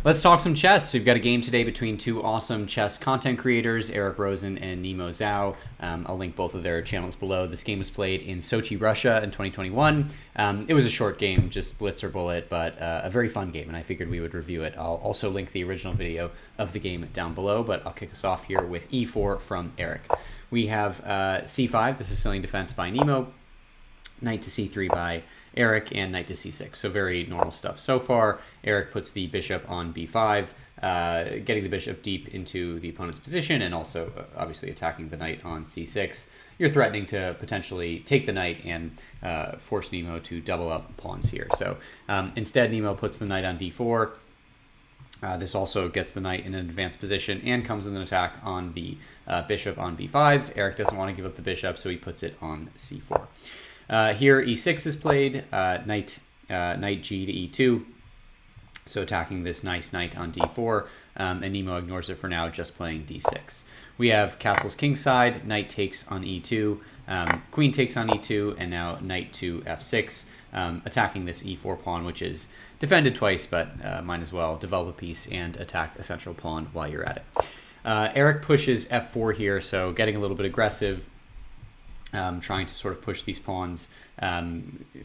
Let's talk some chess. We've got a game today between two awesome chess content creators, Eric Rosen and Nemo Zhao. I'll link both of their channels below. This game was played in Sochi, Russia in 2021. It was a short game, just blitz or bullet, but a very fun game, and I figured we would review it. I'll also link the original video of the game down below, but I'll kick us off here with e4 from Eric. We have c5, the Sicilian defense by Nemo, knight to c3 by Eric, and knight to c6. So very normal stuff so far. Eric puts the bishop on b5, getting the bishop deep into the opponent's position, and also obviously attacking the knight on c6. You're threatening to potentially take the knight and force Nemo to double up pawns here. So instead, Nemo puts the knight on d4. This also gets the knight in an advanced position and comes in an attack on the bishop on b5. Eric doesn't want to give up the bishop, so he puts it on c4. Here, e6 is played, knight g to e2, so attacking this nice knight on d4, and Nemo ignores it for now, just playing d6. We have castles kingside, knight takes on e2, queen takes on e2, and now knight to f6, attacking this e4 pawn, which is defended twice, but might as well develop a piece and attack a central pawn while you're at it. Eric pushes f4 here, so getting a little bit aggressive, trying to sort of push these pawns.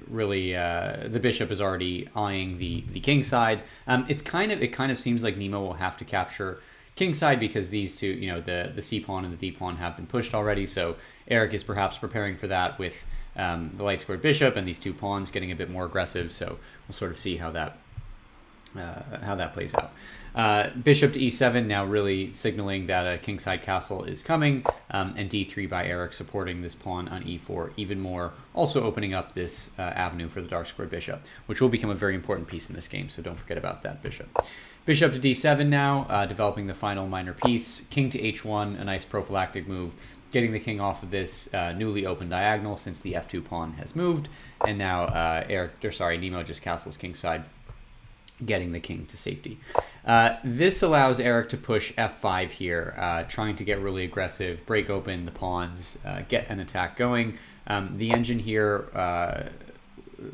Really, the bishop is already eyeing the king side. It kind of seems like Nemo will have to capture king side because these two, the c pawn and the d pawn have been pushed already. So Eric is perhaps preparing for that with the light squared bishop and these two pawns getting a bit more aggressive. So we'll sort of see how that plays out. Bishop to e7, now really signaling that a kingside castle is coming, and d3 by Eric supporting this pawn on e4 even more, also opening up this avenue for the dark squared bishop, which will become a very important piece in this game, so don't forget about that bishop. Bishop to d7 now, developing the final minor piece. King to h1, a nice prophylactic move, getting the king off of this newly open diagonal since the f2 pawn has moved, and now Nemo just castles kingside, getting the king to safety. This allows Eric to push f5 here, trying to get really aggressive, break open the pawns, get an attack going. The engine here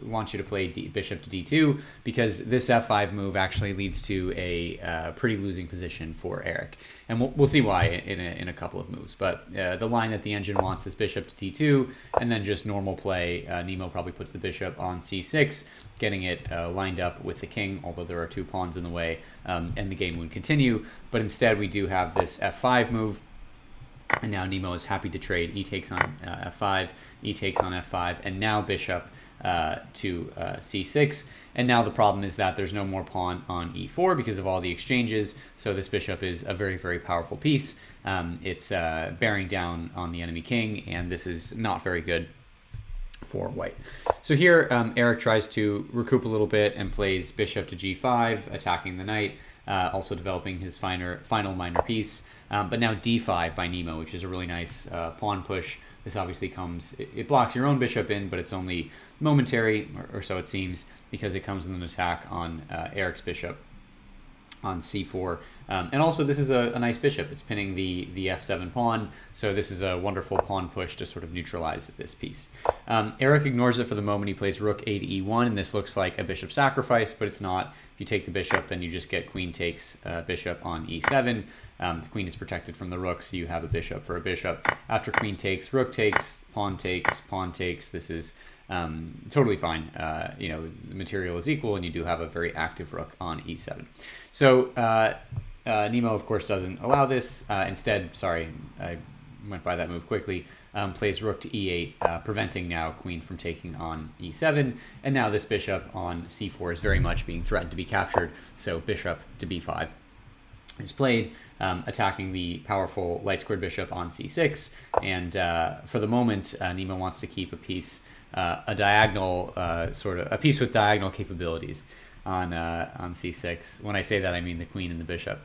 wants you to play bishop to d2 because this f5 move actually leads to a pretty losing position for Eric. And we'll see why in a couple of moves. But the line that the engine wants is bishop to d2, and then just normal play. Nemo probably puts the bishop on c6, getting it lined up with the king, although there are two pawns in the way, and the game would continue. But instead, we do have this f5 move. And now Nemo is happy to trade. E takes on f5, e takes on f5, and now bishop to c6. And now the problem is that there's no more pawn on e4 because of all the exchanges. So this bishop is a very, very powerful piece. It's bearing down on the enemy king, and this is not very good for white. So here, Eric tries to recoup a little bit and plays bishop to g5, attacking the knight, also developing his final minor piece. But now d5 by Nemo, which is a really nice pawn push. This obviously comes, it blocks your own bishop in, but it's only momentary, or so it seems, because it comes in an attack on Eric's bishop on c4. And also, this is a nice bishop. It's pinning the f7 pawn, so this is a wonderful pawn push to sort of neutralize this piece. Eric ignores it for the moment. He plays rook a to e1, and this looks like a bishop sacrifice, but it's not. If you take the bishop, then you just get queen takes bishop on e7. The queen is protected from the rook, so you have a bishop for a bishop. After queen takes, rook takes, pawn takes, pawn takes. This is totally fine. The material is equal, and you do have a very active rook on e7. So Nemo, of course, doesn't allow this. Instead, sorry, I went by that move quickly, plays rook to e8, preventing now queen from taking on e7. And now this bishop on c4 is very much being threatened to be captured, so bishop to b5 is played, attacking the powerful light squared bishop on c6. And for the moment, Nemo wants to keep a piece, a diagonal, a piece with diagonal capabilities on c6. When I say that, I mean the queen and the bishop.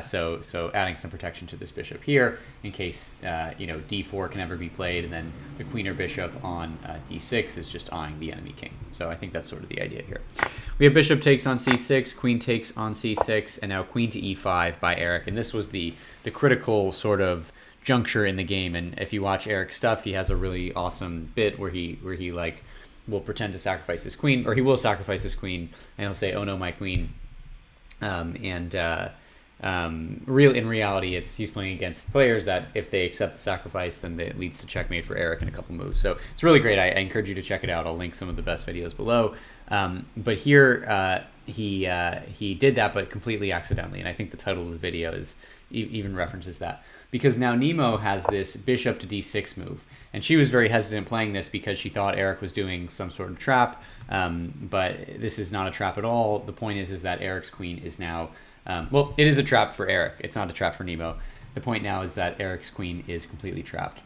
So adding some protection to this bishop here in case d4 can ever be played, and then the queen or bishop on d6 is just eyeing the enemy king. So I think that's sort of the idea here. We have bishop takes on c6, queen takes on c6, and now queen to e5 by Eric. And this was the critical sort of juncture in the game. And if you watch Eric's stuff, he has a really awesome bit where he like will pretend to sacrifice his queen, or he will sacrifice his queen, and he'll say, "Oh no, my queen." In reality, he's playing against players that if they accept the sacrifice, then it leads to checkmate for Eric in a couple moves. So it's really great. I encourage you to check it out. I'll link some of the best videos below. But here he did that, but completely accidentally. And I think the title of the video even references that, because now Nemo has this bishop to d6 move, and she was very hesitant playing this because she thought Eric was doing some sort of trap. But this is not a trap at all. The point is that Eric's queen is now, well, it is a trap for Eric. It's not a trap for Nemo. The point now is that Eric's queen is completely trapped.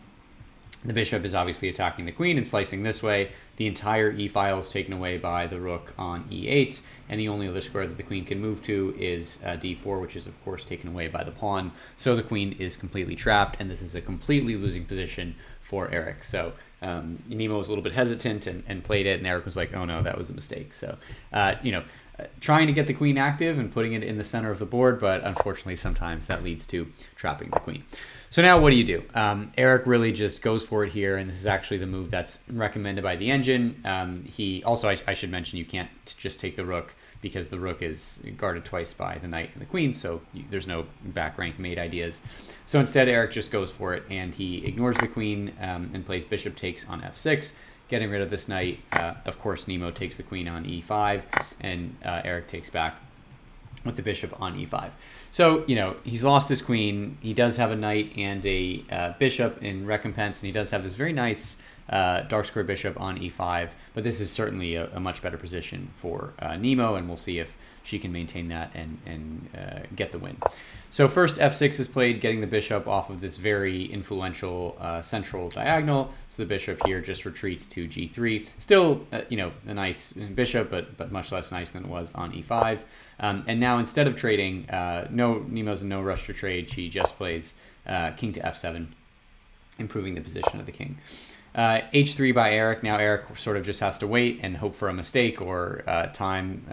The bishop is obviously attacking the queen and slicing this way. The entire e-file is taken away by the rook on e8, and the only other square that the queen can move to is d4, which is of course taken away by the pawn. So the queen is completely trapped, and this is a completely losing position for Eric. So Nemo was a little bit hesitant and played it, and Eric was like, oh no, that was a mistake. So, trying to get the queen active and putting it in the center of the board, but unfortunately sometimes that leads to trapping the queen. So now what do you do? Eric really just goes for it here, and this is actually the move that's recommended by the engine. He also, I should mention, you can't just take the rook because the rook is guarded twice by the knight and the queen, so there's no back rank mate ideas. So instead, Eric just goes for it, and he ignores the queen and plays bishop takes on f6, getting rid of this knight. Of course, Nemo takes the queen on e5, and Eric takes back with the bishop on e5. So, he's lost his queen. He does have a knight and a bishop in recompense, and he does have this very nice dark square bishop on e5, but this is certainly a much better position for Nemo, and we'll see if she can maintain that and get the win. So first f6 is played, getting the bishop off of this very influential central diagonal. So the bishop here just retreats to g3. Still, a nice bishop, but much less nice than it was on e5. And now instead of trading, Nemo's in no rush to trade. She just plays king to f7, improving the position of the king. H3 by Eric. Now Eric sort of just has to wait and hope for a mistake or time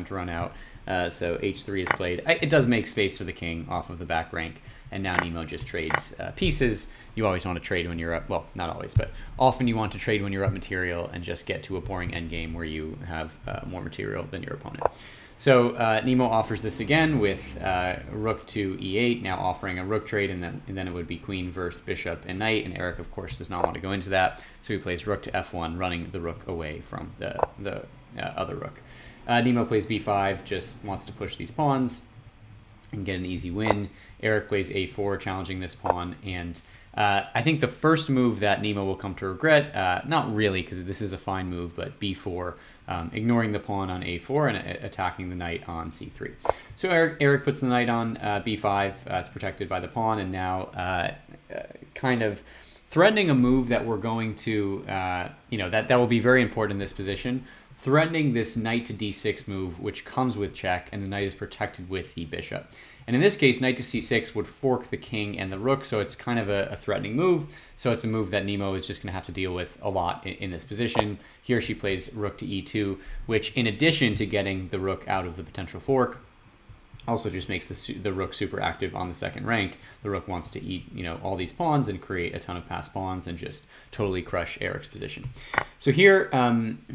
to run out. So H3 is played. It does make space for the king off of the back rank, and now Nemo just trades pieces. You always want to trade when you're up. Well, not always, but often you want to trade when you're up material and just get to a boring endgame where you have more material than your opponent. So Nemo offers this again with rook to e8, now offering a rook trade, and then it would be queen versus bishop and knight, and Eric, of course, does not want to go into that, so he plays rook to f1, running the rook away from the other rook. Nemo plays b5, just wants to push these pawns and get an easy win. Eric plays a4, challenging this pawn, and I think the first move that Nemo will come to regret, not really, because this is a fine move, but b4, ignoring the pawn on a4 and attacking the knight on c3. So Eric puts the knight on b5. It's protected by the pawn, and now kind of threatening a move that we're going to, that will be very important in this position, threatening this knight to d6 move, which comes with check, and the knight is protected with the bishop. And in this case, knight to c6 would fork the king and the rook, so it's kind of a threatening move. So it's a move that Nemo is just going to have to deal with a lot in this position. Here she plays rook to e2, which in addition to getting the rook out of the potential fork, also just makes the rook super active on the second rank. The rook wants to eat, all these pawns and create a ton of passed pawns and just totally crush Eric's position. So here,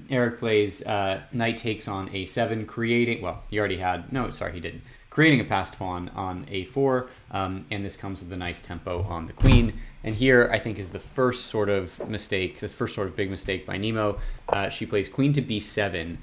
Eric plays knight takes on a7, creating, well, he already had, no, sorry, he didn't. Creating a passed pawn on a4, and this comes with a nice tempo on the queen. And here, I think, is the first sort of mistake, this first sort of big mistake by Nemo. She plays queen to b7,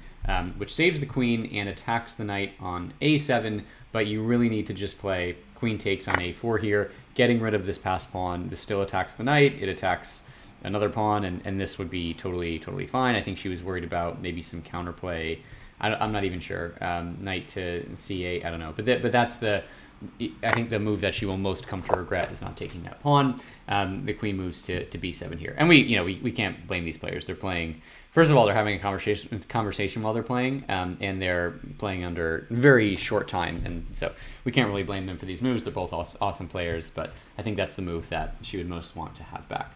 which saves the queen and attacks the knight on a7, but you really need to just play queen takes on a4 here, getting rid of this passed pawn. This still attacks the knight, it attacks another pawn, and this would be totally fine. I think she was worried about maybe some counterplay. I'm not even sure. Knight to c8, I don't know. But that's I think the move that she will most come to regret is not taking that pawn. The queen moves to b7 here. And we can't blame these players. They're playing, first of all, they're having a conversation while they're playing, and they're playing under very short time. And so we can't really blame them for these moves. They're both awesome players, but I think that's the move that she would most want to have back.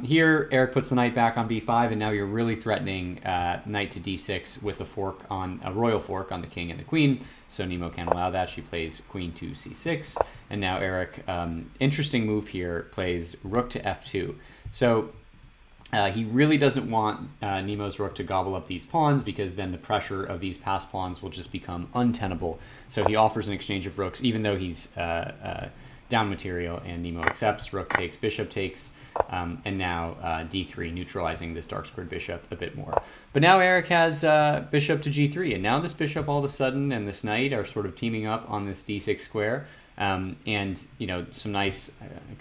Here, Eric puts the knight back on b5, and now you're really threatening knight to d6 with a royal fork on the king and the queen, so Nemo can't allow that. She plays queen to c6, and now Eric, interesting move here, plays rook to f2. So He really doesn't want Nemo's rook to gobble up these pawns, because then the pressure of these passed pawns will just become untenable. So he offers an exchange of rooks, even though he's down material, and Nemo accepts. Rook takes, bishop takes, and now d3, neutralizing this dark squared bishop a bit more. But now Eric has bishop to g3, and now this bishop all of a sudden and this knight are sort of teaming up on this d6 square, and some nice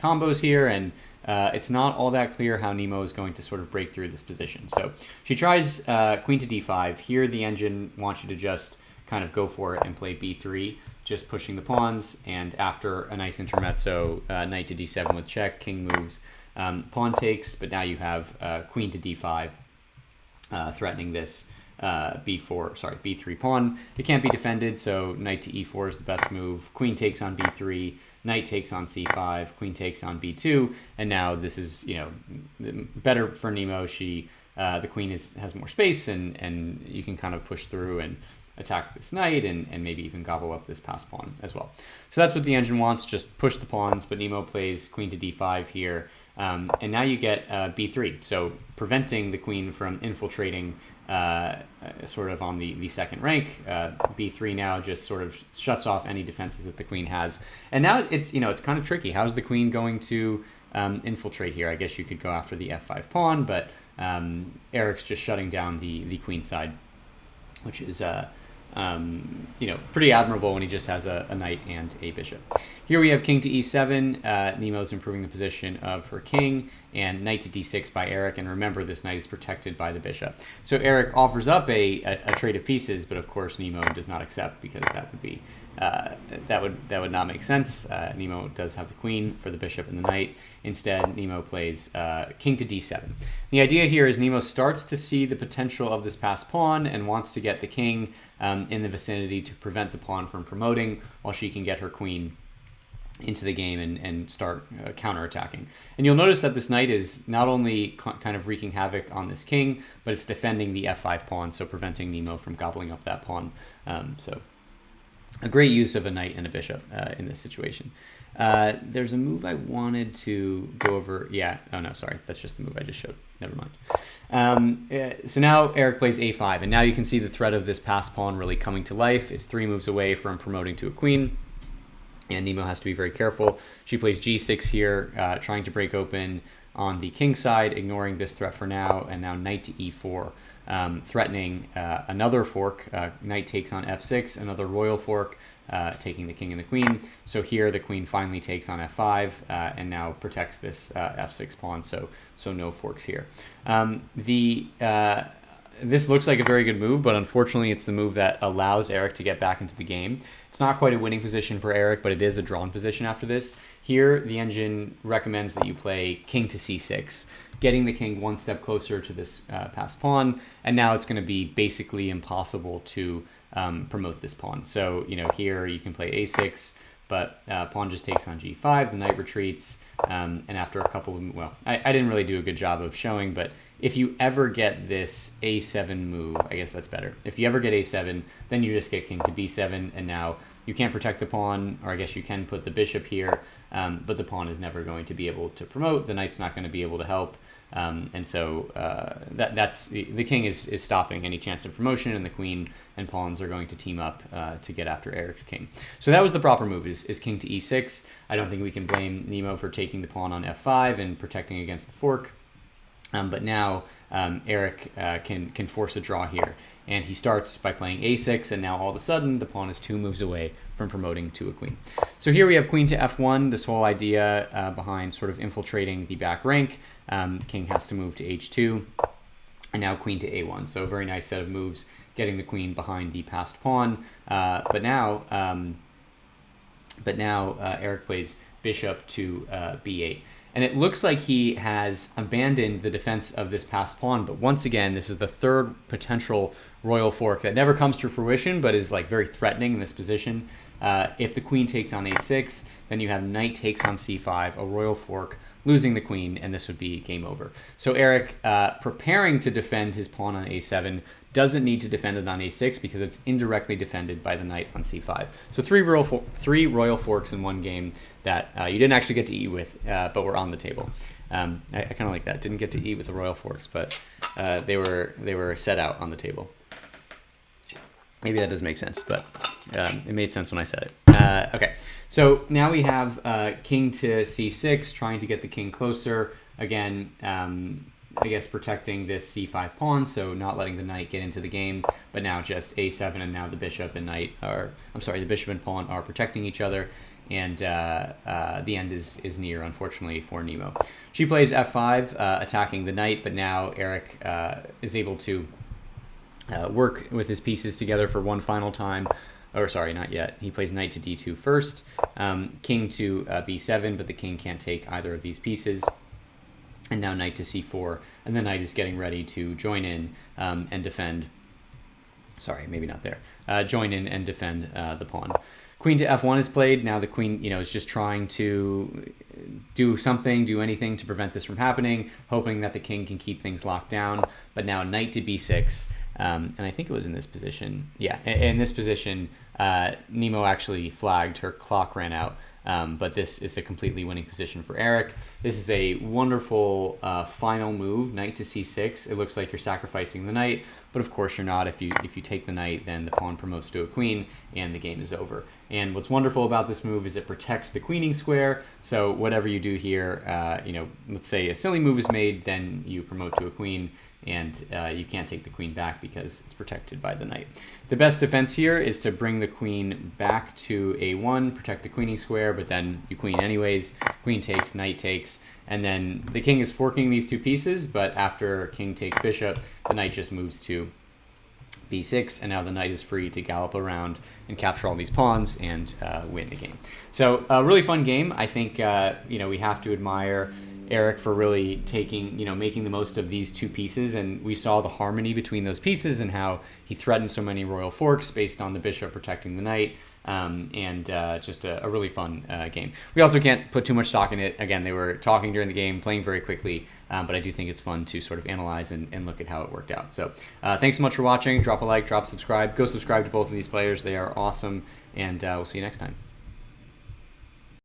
combos here, and it's not all that clear how Nemo is going to sort of break through this position. So she tries queen to d5. Here the engine wants you to just kind of go for it and play b3, just pushing the pawns, and after a nice intermezzo, knight to d7 with check, king moves, pawn takes, but now you have queen to d5, threatening this b3 pawn. It can't be defended, so knight to e4 is the best move. Queen takes on b3, knight takes on c5, queen takes on b2, and now this is better for Nemo. The queen has more space, and you can kind of push through and attack this knight, and maybe even gobble up this passed pawn as well. So that's what the engine wants, just push the pawns, but Nemo plays queen to d5 here, and now you get b3, so preventing the queen from infiltrating sort of on the second rank. b3 now just sort of shuts off any defenses that the queen has, and now it's kind of tricky. How's the queen going to infiltrate here? I guess you could go after the f5 pawn, but Eric's just shutting down the queen side, which is pretty admirable when he just has a knight and a bishop. Here we have king to e7. Nemo's improving the position of her king, and knight to d6 by Eric. And remember, this knight is protected by the bishop. So Eric offers up a trade of pieces, but of course Nemo does not accept, because that would be that would not make sense. Nemo does have the queen for the bishop and the knight. Instead, Nemo plays king to d7. The idea here is Nemo starts to see the potential of this passed pawn and wants to get the king in the vicinity to prevent the pawn from promoting, while she can get her queen into the game and start counterattacking. And you'll notice that this knight is not only kind of wreaking havoc on this king, but it's defending the f5 pawn, so preventing Nemo from gobbling up that pawn. So a great use of a knight and a bishop in this situation. There's a move I wanted to go over. Yeah, oh no, sorry, that's just the move I just showed. Never mind. So now Eric plays a5, and now you can see the threat of this passed pawn really coming to life. It's 3 moves away from promoting to a queen, and Nemo has to be very careful. She plays g6 here, trying to break open on the king side, ignoring this threat for now, and now knight to e4, threatening another fork. Knight takes on f6, another royal fork, taking the king and the queen. So here the queen finally takes on f5, and now protects this f6 pawn, so no forks here. This looks like a very good move, but unfortunately it's the move that allows Eric to get back into the game. It's not quite a winning position for Eric, but it is a drawn position after this. Here, the engine recommends that you play king to c6, getting the king one step closer to this passed pawn, and now it's going to be basically impossible to promote this pawn. So, here you can play a6, but pawn just takes on g5, the knight retreats, and after a couple of, I didn't really do a good job of showing, but if you ever get this a7 move, I guess that's better. If you ever get a7, then you just get king to b7, and now you can't protect the pawn, or I guess you can put the bishop here, but the pawn is never going to be able to promote. The knight's not going to be able to help, and so that's the king is stopping any chance of promotion, and the queen and pawns are going to team up to get after Eric's king. So that was the proper move, is king to e6. I don't think we can blame Nemo for taking the pawn on f5 and protecting against the fork. But now Eric can force a draw here, and he starts by playing a6, and now all of a sudden the pawn is 2 moves away from promoting to a queen. So here we have queen to f1, this whole idea behind sort of infiltrating the back rank. King has to move to h2, and now queen to a1. So a very nice set of moves, getting the queen behind the passed pawn. But now Eric plays bishop to b8. And it looks like he has abandoned the defense of this passed pawn, but once again, this is the third potential royal fork that never comes to fruition, but is like very threatening in this position. If the queen takes on a6, then you have knight takes on c5, a royal fork, losing the queen, and this would be game over. So Eric, preparing to defend his pawn on a7, doesn't need to defend it on a6 because it's indirectly defended by the knight on c5. So three royal forks in one game that you didn't actually get to eat with, but were on the table. I kind of like that. Didn't get to eat with the royal forks, but they were set out on the table. Maybe that doesn't make sense, but it made sense when I said it. Okay, so now we have king to c6, trying to get the king closer. Again, I guess protecting this c5 pawn, so not letting the knight get into the game, but now just a7, and now the bishop and knight are, the bishop and pawn are protecting each other, and the end is near, unfortunately, for Nemo. She plays f5, attacking the knight, but now Eric is able to work with his pieces together for one final time. Or sorry, not yet. He plays knight to d2 first, king to b7, but the king can't take either of these pieces. And now knight to c4, and the knight is getting ready to join in and defend. Sorry, maybe not there. Join in and defend the pawn. Queen to f1 is played. Now the queen, is just trying to do anything to prevent this from happening, hoping that the king can keep things locked down. But now knight to b6, and I think it was in this position. Yeah, in this position, Nemo actually flagged. Her clock ran out. But this is a completely winning position for Eric. This is a wonderful final move, knight to c6. It looks like you're sacrificing the knight, but of course you're not. If you take the knight, then the pawn promotes to a queen, and the game is over. And what's wonderful about this move is it protects the queening square. So whatever you do here, let's say a silly move is made, then you promote to a queen, and you can't take the queen back because it's protected by the knight. The best defense here is to bring the queen back to a1, protect the queening square, but then you queen anyways. Queen takes, knight takes, and then the king is forking these two pieces, but after king takes bishop, the knight just moves to b6, and now the knight is free to gallop around and capture all these pawns and win the game. So a really fun game. I think we have to admire Eric for really making the most of these two pieces, and we saw the harmony between those pieces and how he threatened so many royal forks based on the bishop protecting the knight, and just a really fun game. We also can't put too much stock in it. Again, they were talking during the game, playing very quickly, but I do think it's fun to sort of analyze and look at how it worked out. So thanks so much for watching. Drop a like, drop subscribe. Go subscribe to both of these players. They are awesome, and we'll see you next time.